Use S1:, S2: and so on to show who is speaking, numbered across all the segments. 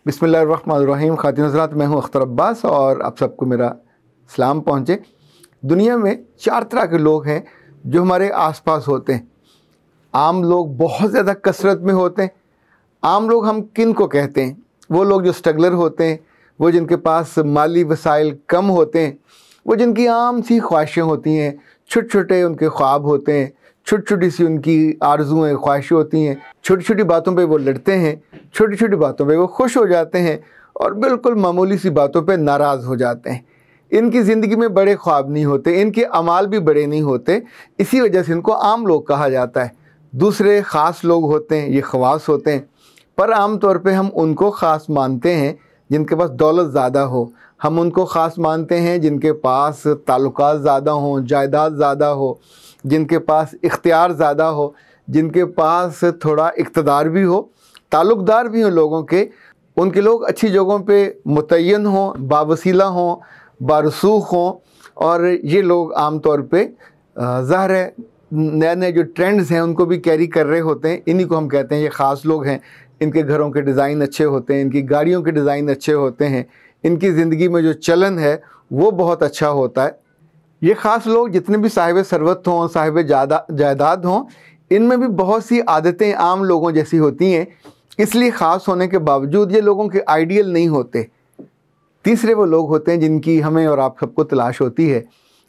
S1: बिस्मिल्लाहिर्रहमानिर्रहीम। ख़ातिन हज़रात, मैं हूँ अख्तर अब्बास और आप सबको मेरा सलाम पहुँचे। दुनिया में 4 तरह के लोग हैं जो हमारे आसपास होते हैं। आम लोग बहुत ज़्यादा कसरत में होते हैं। आम लोग हम किन को कहते हैं? वो लोग जो स्ट्रगलर होते हैं, वो जिनके पास माली वसाइल कम होते हैं, वो जिनकी आम सी ख्वाहिशें होती हैं, छोटे छोटे उनके ख्वाब होते हैं, छोटी छोटी सी उनकी आरजुएँ ख्वाहिशें होती हैं। छोटी छोटी बातों पे वो लड़ते हैं, छोटी छोटी बातों पे वो खुश हो जाते हैं और बिल्कुल मामूली सी बातों पे नाराज़ हो जाते हैं। इनकी ज़िंदगी में बड़े ख्वाब नहीं होते, इनके अमाल भी बड़े नहीं होते, इसी वजह से इनको आम लोग कहा जाता है। दूसरे ख़ास लोग होते हैं, ये ख़वास होते हैं, पर आम तौर पे हम उनको ख़ास मानते हैं जिनके पास दौलत ज़्यादा हो। हम उनको ख़ास मानते हैं जिनके पास ताल्लुकात ज़्यादा हों, जायदाद ज़्यादा हो, जिनके पास इख्तियार ज़्यादा हो, जिनके पास थोड़ा इक़्तिदार भी हो, ताल्लुक़दार भी हों लोगों के। उनके लोग अच्छी जगहों पे मुतय्यन हों, बावसीला हों, बारसूख हों, और ये लोग आम तौर पे ज़ाहिर है नए नए जो ट्रेंड्स हैं उनको भी कैरी कर रहे होते हैं। इन्हीं को हम कहते हैं ये ख़ास लोग हैं। इनके घरों के डिज़ाइन अच्छे होते हैं, इनकी गाड़ियों के डिज़ाइन अच्छे होते हैं, इनकी ज़िंदगी में जो चलन है वो बहुत अच्छा होता है। ये ख़ास लोग जितने भी साहिब सरवत हों, साहिब जायदाद हों, इनमें भी बहुत सी आदतें आम लोगों जैसी होती हैं। इसलिए ख़ास होने के बावजूद ये लोगों के आइडियल नहीं होते। तीसरे वो लोग होते हैं जिनकी हमें और आप सबको तलाश होती है,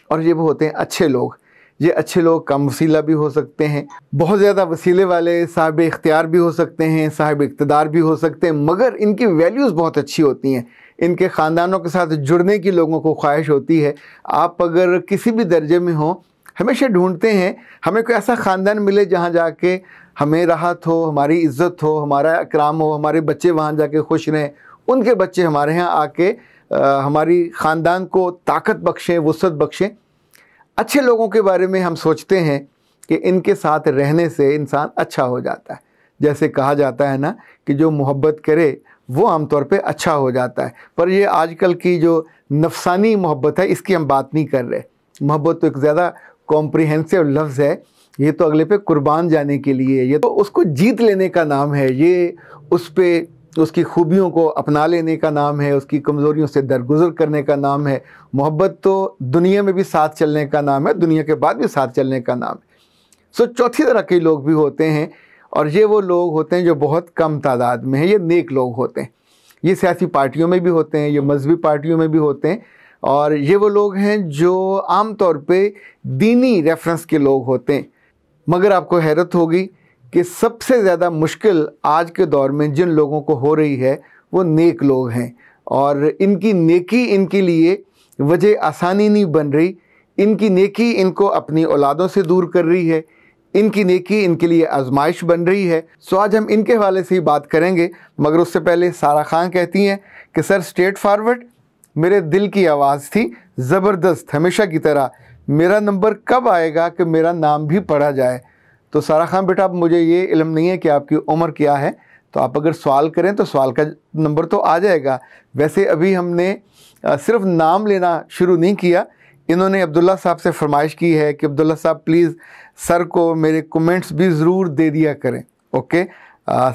S1: और ये वो होते हैं अच्छे लोग। ये अच्छे लोग कम वसीला भी हो सकते हैं, बहुत ज़्यादा वसीले वाले साहिब इख्तियार भी हो सकते हैं, साहिब इक़्तिदार भी हो सकते हैं, मगर इनकी वैल्यूज़ बहुत अच्छी होती हैं। इनके ख़ानदानों के साथ जुड़ने की लोगों को ख्वाहिश होती है। आप अगर किसी भी दर्जे में हों, हमेशा ढूंढते हैं हमें कोई ऐसा ख़ानदान मिले जहाँ जाके हमें राहत हो, हमारी इज़्ज़त हो, हमारा इकराम हो, हमारे बच्चे वहाँ जाके खुश रहें, उनके बच्चे हमारे यहाँ आके हमारी ख़ानदान को ताकत बख्शें, वुसअत बख्शें। अच्छे लोगों के बारे में हम सोचते हैं कि इनके साथ रहने से इंसान अच्छा हो जाता है। जैसे कहा जाता है ना कि जो मोहब्बत करे वो आमतौर पे अच्छा हो जाता है। पर ये आजकल की जो नफसानी मोहब्बत है इसकी हम बात नहीं कर रहे। मोहब्बत तो एक ज़्यादा कॉम्प्रिहेंसिव लफ्ज़ है। ये तो अगले पे कुर्बान जाने के लिए, ये तो उसको जीत लेने का नाम है, ये उस पे उसकी खूबियों को अपना लेने का नाम है, उसकी कमज़ोरियों से दरगुज़र करने का नाम है। मोहब्बत तो दुनिया में भी साथ चलने का नाम है, दुनिया के बाद भी साथ चलने का नाम है। चौथी तरह के लोग भी होते हैं, और ये वो लोग होते हैं जो बहुत कम तादाद में हैं। ये नेक लोग होते हैं। ये सियासी पार्टियों में भी होते हैं, ये मजहबी पार्टियों में भी होते हैं, और ये वो लोग हैं जो आम तौर पे दीनी रेफरेंस के लोग होते हैं। मगर आपको हैरत होगी कि सबसे ज़्यादा मुश्किल आज के दौर में जिन लोगों को हो रही है वो नेक लोग हैं, और इनकी नेकी इनके लिए वजह आसानी नहीं बन रही। इनकी नेकी इनको अपनी औलादों से दूर कर रही है, इनकी नेकी इनके लिए आजमाइश बन रही है। आज हम इनके हवाले से ही बात करेंगे, मगर उससे पहले सारा खान कहती हैं कि सर स्ट्रेट फारवर्ड, मेरे दिल की आवाज़ थी ज़बरदस्त, हमेशा की तरह मेरा नंबर कब आएगा कि मेरा नाम भी पढ़ा जाए। तो सारा खान बेटा, अब मुझे ये इल्म नहीं है कि आपकी उम्र क्या है, तो आप अगर सवाल करें तो सवाल का नंबर तो आ जाएगा। वैसे अभी हमने सिर्फ नाम लेना शुरू नहीं किया। इन्होंने अब्दुल्ला साहब से फरमाइश की है कि अब्दुल्ला साहब प्लीज़ सर को मेरे कमेंट्स भी ज़रूर दे दिया करें। ओके।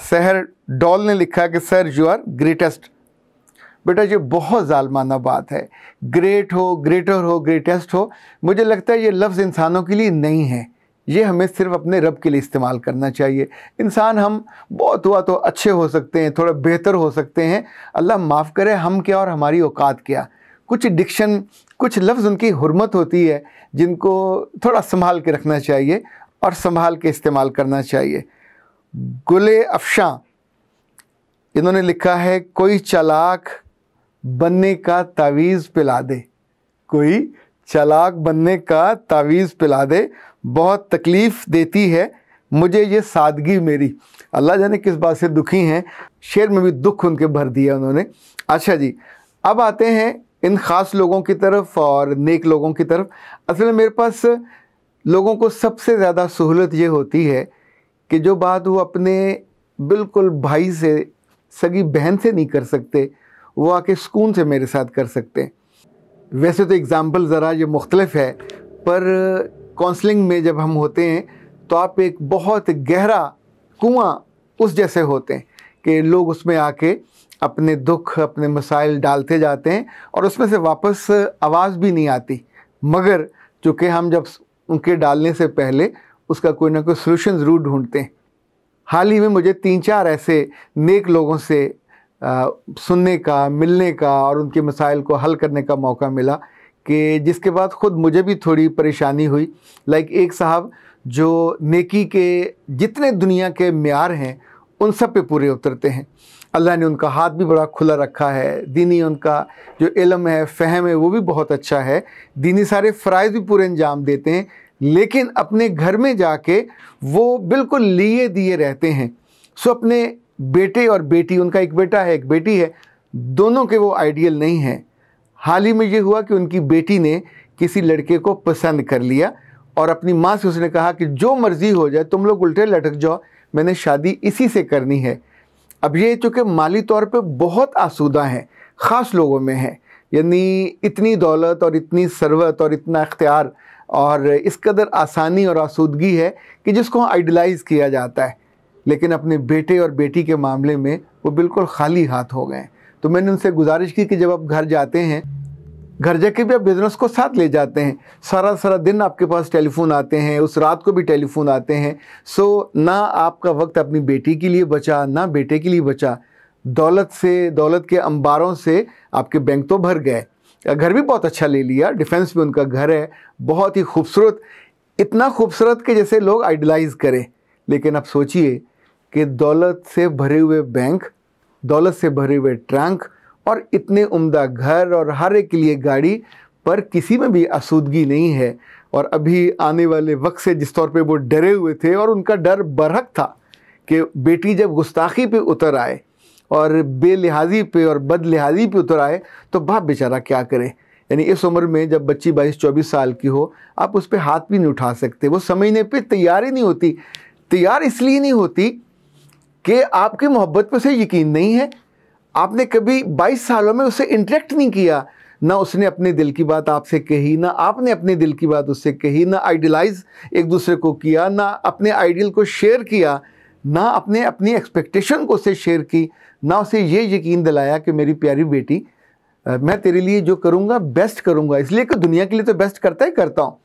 S1: सहर डॉल ने लिखा कि सर यू आर ग्रेटेस्ट। बेटा ये बहुत ज़ालमाना बात है। ग्रेट हो, ग्रेटर हो, ग्रेटेस्ट हो, मुझे लगता है ये लफ्ज़ इंसानों के लिए नहीं है। ये हमें सिर्फ अपने रब के लिए इस्तेमाल करना चाहिए। इंसान हम बहुत हुआ तो अच्छे हो सकते हैं, थोड़ा बेहतर हो सकते हैं, अल्लाह माफ़ करे हम क्या और हमारी औकात क्या। कुछ डिक्शन, कुछ लफ्ज़ उनकी हुर्मत होती है जिनको थोड़ा संभाल के रखना चाहिए और संभाल के इस्तेमाल करना चाहिए। गुले अफशां, इन्होंने लिखा है कोई चालाक बनने का तावीज़ पिला दे, कोई चालाक बनने का तावीज़ पिला दे, बहुत तकलीफ़ देती है मुझे ये सादगी मेरी। अल्लाह जाने किस बात से दुखी हैं, शेर में भी दुख उनके भर दिया उन्होंने। अच्छा जी, अब आते हैं इन ख़ास लोगों की तरफ और नेक लोगों की तरफ। असल में मेरे पास लोगों को सबसे ज़्यादा सहूलत ये होती है कि जो बात वो अपने बिल्कुल भाई से, सगी बहन से नहीं कर सकते, वो आके सुकून से मेरे साथ कर सकते हैं। वैसे तो एग्ज़ाम्पल ज़रा ये मुख्तलिफ है, पर काउंसलिंग में जब हम होते हैं तो आप एक बहुत गहरा कुआं उस जैसे होते हैं कि लोग उसमें आके अपने दुख, अपने मसाइल डालते जाते हैं और उसमें से वापस आवाज़ भी नहीं आती। मगर चूँकि हम जब उनके डालने से पहले उसका कोई ना कोई सोल्यूशन ज़रूर ढूंढते हैं। हाल ही में मुझे 3-4 ऐसे नेक लोगों से सुनने का, मिलने का और उनके मसाइल को हल करने का मौका मिला कि जिसके बाद ख़ुद मुझे भी थोड़ी परेशानी हुई। लाइक एक साहब जो नेकी के जितने दुनिया के म्यार हैं उन सब पे पूरे उतरते हैं। अल्लाह ने उनका हाथ भी बड़ा खुला रखा है, दीनी उनका जो इल्म है, फ़हम है, वो भी बहुत अच्छा है, दीनी सारे फ़राइज़ भी पूरे अंजाम देते हैं, लेकिन अपने घर में जाके वो बिल्कुल लिए दिए रहते हैं। सो अपने बेटे और बेटी, उनका एक बेटा है एक बेटी है, दोनों के वो आइडियल नहीं हैं। हाल ही में ये हुआ कि उनकी बेटी ने किसी लड़के को पसंद कर लिया और अपनी माँ से उसने कहा कि जो मर्ज़ी हो जाए, तुम लोग उल्टे लटक जाओ, मैंने शादी इसी से करनी है। अब ये चूँकि माली तौर पे बहुत आसूदा हैं, ख़ास लोगों में है, यानी इतनी दौलत और इतनी सरवत और इतना इख्तियार और इस कदर आसानी और आसूदगी है कि जिसको आइडलाइज़ किया जाता है, लेकिन अपने बेटे और बेटी के मामले में वो बिल्कुल खाली हाथ हो गए। तो मैंने उनसे गुजारिश की कि जब आप घर जाते हैं, घर जाके भी आप बिज़नेस को साथ ले जाते हैं, सारा सारा दिन आपके पास टेलीफ़ोन आते हैं, उस रात को भी टेलीफ़ोन आते हैं। सो ना आपका वक्त अपनी बेटी के लिए बचा, ना बेटे के लिए बचा। दौलत के अंबारों से आपके बैंक तो भर गए, घर भी बहुत अच्छा ले लिया, डिफेंस में उनका घर है, बहुत ही खूबसूरत, इतना खूबसूरत कि जैसे लोग आइडलाइज़ करें। लेकिन अब सोचिए कि दौलत से भरे हुए बैंक, दौलत से भरे हुए ट्रंक और इतने उम्दा घर और हर एक के लिए गाड़ी, पर किसी में भी आसूदगी नहीं है। और अभी आने वाले वक्त से जिस तौर पे वो डरे हुए थे और उनका डर बरहक था कि बेटी जब गुस्ताखी पे उतर आए और बेलिहाजी पे और बदलिहाजी पे उतर आए तो बाप बेचारा क्या करे। यानी इस उम्र में जब बच्ची 22-24 साल की हो, आप उस पर हाथ भी नहीं उठा सकते, वो समझने पे तैयार ही नहीं होती। तैयार इसलिए नहीं होती कि आपकी मोहब्बत पे उसे यकीन नहीं है, आपने कभी 22 सालों में उससे इंटरेक्ट नहीं किया, ना उसने अपने दिल की बात आपसे कही, ना आपने अपने दिल की बात उससे कही, ना आइडियलाइज एक दूसरे को किया, ना अपने आइडियल को शेयर किया, ना अपने अपनी एक्सपेक्टेशन को उससे शेयर की, ना उसे ये यकीन दिलाया कि मेरी प्यारी बेटी, मैं तेरे लिए जो करूँगा बेस्ट करूँगा, इसलिए कि दुनिया के लिए तो बेस्ट करता ही करता हूँ।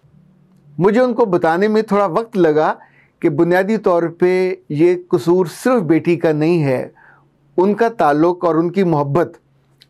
S1: मुझे उनको बताने में थोड़ा वक्त लगा कि बुनियादी तौर पे ये कसूर सिर्फ बेटी का नहीं है, उनका ताल्लुक़ और उनकी मोहब्बत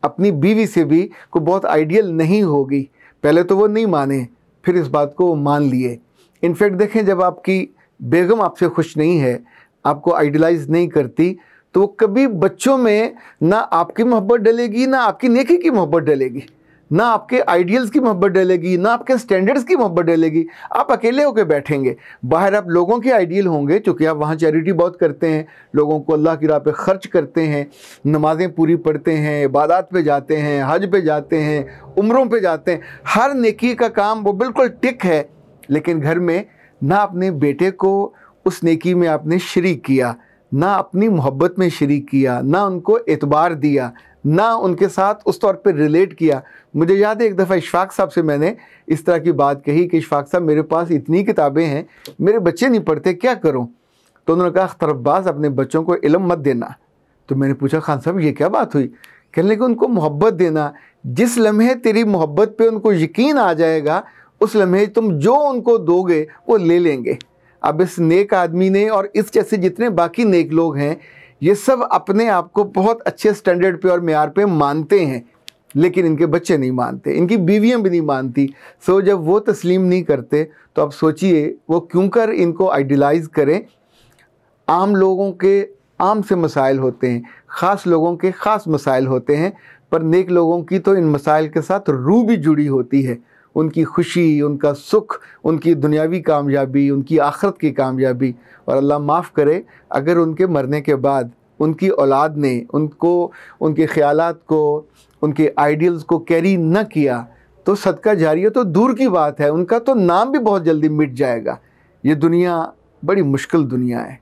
S1: अपनी बीवी से भी को बहुत आइडियल नहीं होगी। पहले तो वो नहीं माने, फिर इस बात को मान लिए। इनफैक्ट देखें, जब आपकी बेगम आपसे खुश नहीं है, आपको आइडियलाइज़ नहीं करती, तो कभी बच्चों में ना आपकी मोहब्बत डलेगी, ना आपकी नेकी की मोहब्बत डलेगी, ना आपके आइडियल्स की मोहब्बत डलेगी, ना आपके स्टैंडर्ड्स की मोहब्बत डलेगी। आप अकेले होकर बैठेंगे, बाहर आप लोगों के आइडियल होंगे, क्योंकि आप वहाँ चैरिटी बहुत करते हैं, लोगों को अल्लाह की राह पे ख़र्च करते हैं, नमाज़ें पूरी पढ़ते हैं, इबादत पे जाते हैं, हज पे जाते हैं, उम्रों पे जाते हैं, हर नेकी का काम वो बिल्कुल टिक है। लेकिन घर में ना अपने बेटे को उस नेकी में आपने शरीक किया, ना अपनी मोहब्बत में शरीक किया, ना उनको एतबार दिया, ना उनके साथ उस तौर पे रिलेट किया। मुझे याद है एक दफ़ा इशफाक साहब से मैंने इस तरह की बात कही कि इशफाक साहब, मेरे पास इतनी किताबें हैं, मेरे बच्चे नहीं पढ़ते, क्या करूं? तो उन्होंने कहा, अख्तर अब्बास, अपने बच्चों को इल्म मत देना। तो मैंने पूछा, खान साहब ये क्या बात हुई? कहने लगे, उनको मोहब्बत देना, जिस लम्हे तेरी मोहब्बत पे उनको यकीन आ जाएगा, उस लम्हे तुम जो उनको दोगे वो ले लेंगे। अब इस नेक आदमी ने और इस जैसे जितने बाकी नेक लोग हैं, ये सब अपने आप को बहुत अच्छे स्टैंडर्ड पे और मेयार पे मानते हैं, लेकिन इनके बच्चे नहीं मानते, इनकी बीवियां भी नहीं मानती। सो जब वो तस्लीम नहीं करते तो आप सोचिए वो क्यों कर इनको आइडियलाइज करें। आम लोगों के आम से मसाइल होते हैं, ख़ास लोगों के ख़ास मसाइल होते हैं, पर नेक लोगों की तो इन मसाइल के साथ रूह भी जुड़ी होती है। उनकी खुशी, उनका सुख, उनकी दुनियावी कामयाबी, उनकी आखिरत की कामयाबी। और अल्लाह माफ़ करे, अगर उनके मरने के बाद उनकी औलाद ने उनको, उनके ख़यालात को, उनके आइडियल्स को कैरी न किया, तो सदका जारिया तो दूर की बात है, उनका तो नाम भी बहुत जल्दी मिट जाएगा। ये दुनिया बड़ी मुश्किल दुनिया है।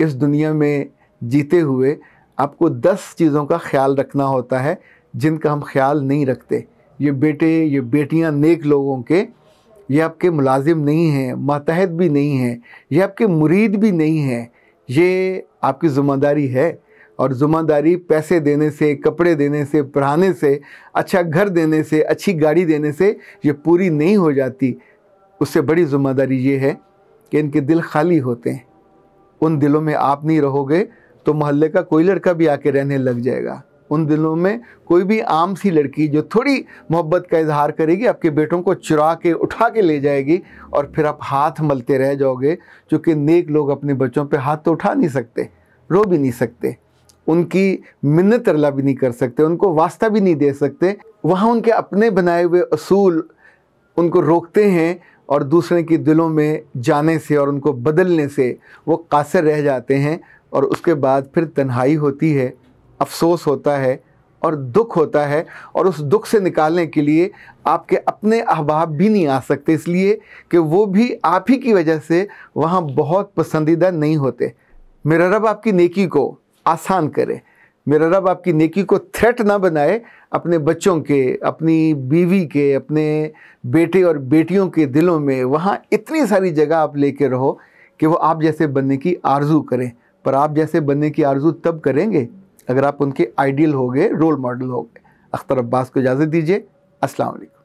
S1: इस दुनिया में जीते हुए आपको 10 चीज़ों का ख्याल रखना होता है जिनका हम ख्याल नहीं रखते। ये बेटे, ये बेटियां नेक लोगों के, ये आपके मुलाजिम नहीं हैं, मातहत भी नहीं हैं, ये आपके मुरीद भी नहीं हैं, ये आपकी ज़िम्मेदारी है। और ज़िम्मेदारी पैसे देने से, कपड़े देने से, पढ़ाने से, अच्छा घर देने से, अच्छी गाड़ी देने से ये पूरी नहीं हो जाती। उससे बड़ी ज़िम्मेदारी ये है कि इनके दिल खाली होते हैं। उन दिलों में आप नहीं रहोगे तो मोहल्ले का कोई लड़का भी आके रहने लग जाएगा। उन दिलों में कोई भी आम सी लड़की जो थोड़ी मोहब्बत का इजहार करेगी आपके बेटों को चुरा के उठा के ले जाएगी और फिर आप हाथ मलते रह जाओगे। क्योंकि नेक लोग अपने बच्चों पे हाथ तो उठा नहीं सकते, रो भी नहीं सकते, उनकी मिन्नत तरला भी नहीं कर सकते, उनको वास्ता भी नहीं दे सकते। वहाँ उनके अपने बनाए हुए असूल उनको रोकते हैं और दूसरे के दिलों में जाने से और उनको बदलने से वो कासिर रह जाते हैं। और उसके बाद फिर तन्हाई होती है, अफसोस होता है और दुख होता है। और उस दुख से निकालने के लिए आपके अपने अहबाब भी नहीं आ सकते, इसलिए कि वो भी आप ही की वजह से वहाँ बहुत पसंदीदा नहीं होते। मेरा रब आपकी नेकी को आसान करे, मेरा रब आपकी नेकी को थ्रेट ना बनाए अपने बच्चों के, अपनी बीवी के, अपने बेटे और बेटियों के दिलों में। वहाँ इतनी सारी जगह आप लेके रहो कि वो आप जैसे बनने की आरजू करें। पर आप जैसे बनने की आरजू तब करेंगे अगर आप उनके आइडियल होगे, रोल मॉडल होगे। अख्तर अब्बास को इजाज़त दीजिए। अस्सलाम वालेकुम।